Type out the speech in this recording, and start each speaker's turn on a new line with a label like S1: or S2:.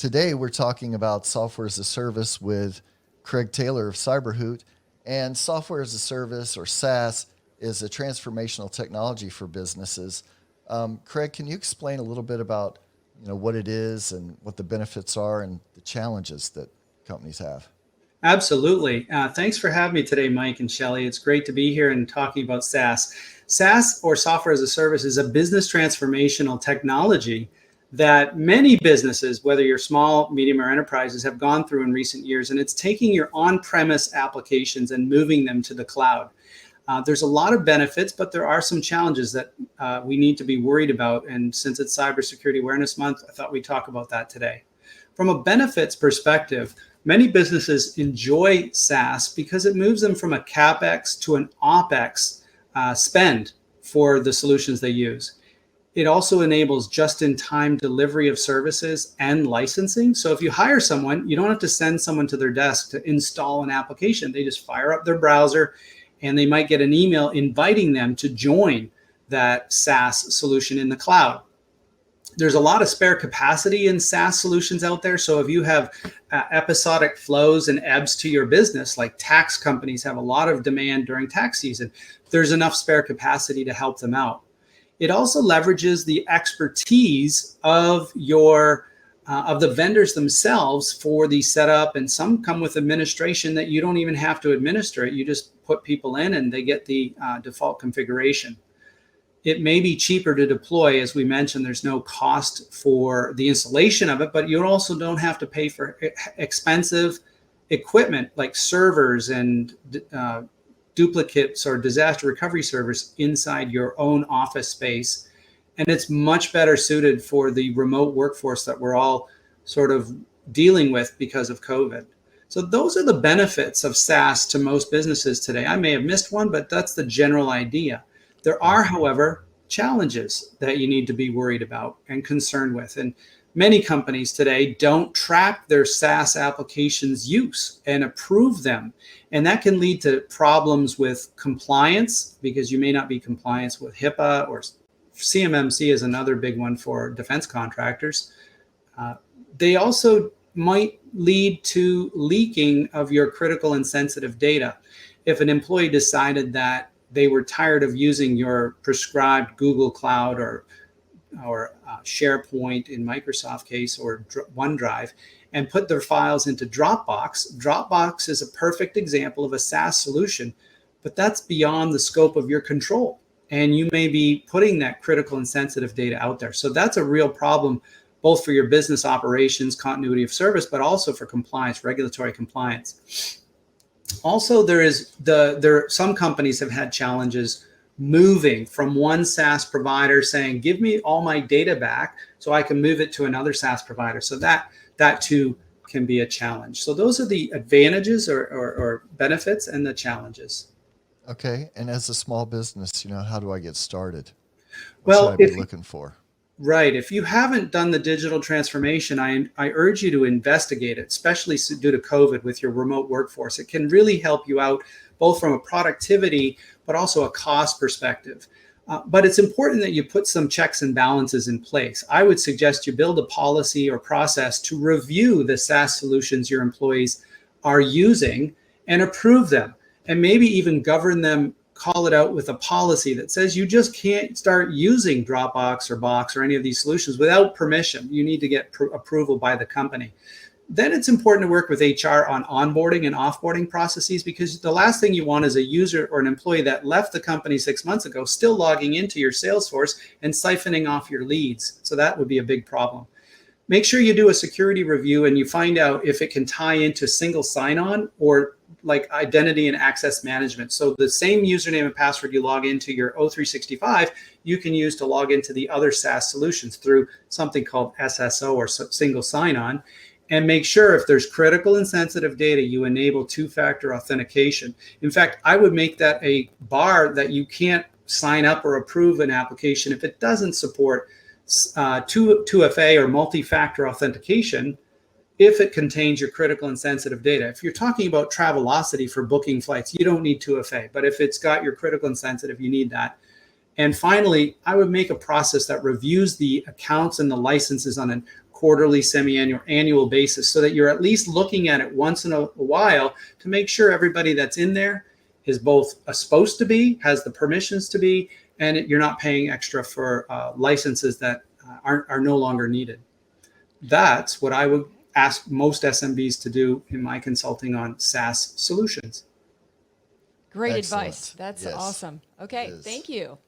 S1: Today we're talking about software as a service with Craig Taylor of Cyberhoot. And software as a service, or SaaS, is a transformational technology for businesses. Craig, can you explain a little bit about what it is and what the benefits are and the challenges that companies have?
S2: Absolutely. Thanks for having me today, Mike and Shelley. It's great to be here and talking about SaaS. SaaS, or software as a service, is a business transformational technology that many businesses, whether you're small, medium, or enterprises, have gone through in recent years. And it's taking your on-premise applications and moving them to the cloud. There's a lot of benefits, but there are some challenges that we need to be worried about. And since it's Cybersecurity Awareness Month, I thought we'd talk about that today. From a benefits perspective, many businesses enjoy SaaS because it moves them from a CapEx to an OpEx spend for the solutions they use. It also enables just-in-time delivery of services and licensing. So if you hire someone, you don't have to send someone to their desk to install an application. They just fire up their browser and they might get an email inviting them to join that SaaS solution in the cloud. There's a lot of spare capacity in SaaS solutions out there. So if you have episodic flows and ebbs to your business, like tax companies have a lot of demand during tax season, there's enough spare capacity to help them out. It also leverages the expertise of the vendors themselves for the setup, and some come with administration that you don't even have to administer it. You just put people in and they get the default configuration. It may be cheaper to deploy. As we mentioned, there's no cost for the installation of it, but you also don't have to pay for expensive equipment like servers and duplicates or disaster recovery servers inside your own office space. And it's much better suited for the remote workforce that we're all sort of dealing with because of COVID. So those are the benefits of SaaS to most businesses today. I may have missed one, but that's the general idea. There are, however, challenges that you need to be worried about and concerned with. And many companies today don't track their SaaS applications' use and approve them. And that can lead to problems with compliance, because you may not be compliant with HIPAA, or CMMC is another big one for defense contractors. They also might lead to leaking of your critical and sensitive data. If an employee decided that they were tired of using your prescribed Google Cloud or SharePoint in Microsoft case, or OneDrive, and put their files into Dropbox. Dropbox is a perfect example of a SaaS solution, but that's beyond the scope of your control. And you may be putting that critical and sensitive data out there. So that's a real problem, both for your business operations, continuity of service, but also for compliance, regulatory compliance. Also, some companies have had challenges moving from one SaaS provider saying, give me all my data back so I can move it to another SaaS provider. So that too can be a challenge. So those are the advantages or benefits and the challenges.
S1: Okay. And as a small business, how do I get started? What
S2: Well,
S1: should I be looking for?
S2: Right. If you haven't done the digital transformation, I urge you to investigate it, especially due to COVID with your remote workforce. It can really help you out, both from a productivity, but also a cost perspective. But it's important that you put some checks and balances in place. I would suggest you build a policy or process to review the SaaS solutions your employees are using and approve them, and maybe even govern them. Call it out with a policy that says you just can't start using Dropbox or Box or any of these solutions without permission. You need to get approval by the company. Then it's important to work with HR on onboarding and offboarding processes, because the last thing you want is a user or an employee that left the company 6 months ago still logging into your Salesforce and siphoning off your leads. So that would be a big problem. Make sure you do a security review and you find out if it can tie into single sign-on or like identity and access management. So the same username and password you log into your O365, you can use to log into the other SaaS solutions through something called SSO, or single sign-on. And make sure if there's critical and sensitive data, you enable two-factor authentication. In fact, I would make that a bar that you can't sign up or approve an application if it doesn't support 2FA or multi-factor authentication, if it contains your critical and sensitive data. If you're talking about Travelocity for booking flights, you don't need 2FA, but if it's got your critical and sensitive, you need that. And finally, I would make a process that reviews the accounts and the licenses on a quarterly, semi-annual, annual basis, so that you're at least looking at it once in a while to make sure everybody that's in there is both supposed to be, has the permissions to be, and you're not paying extra for licenses that are no longer needed. That's what I would ask most SMBs to do in my consulting on SaaS solutions.
S3: Great
S1: Excellent.
S3: advice. That's
S1: Yes,
S3: awesome.
S1: it
S3: Okay,
S1: is.
S3: thank you.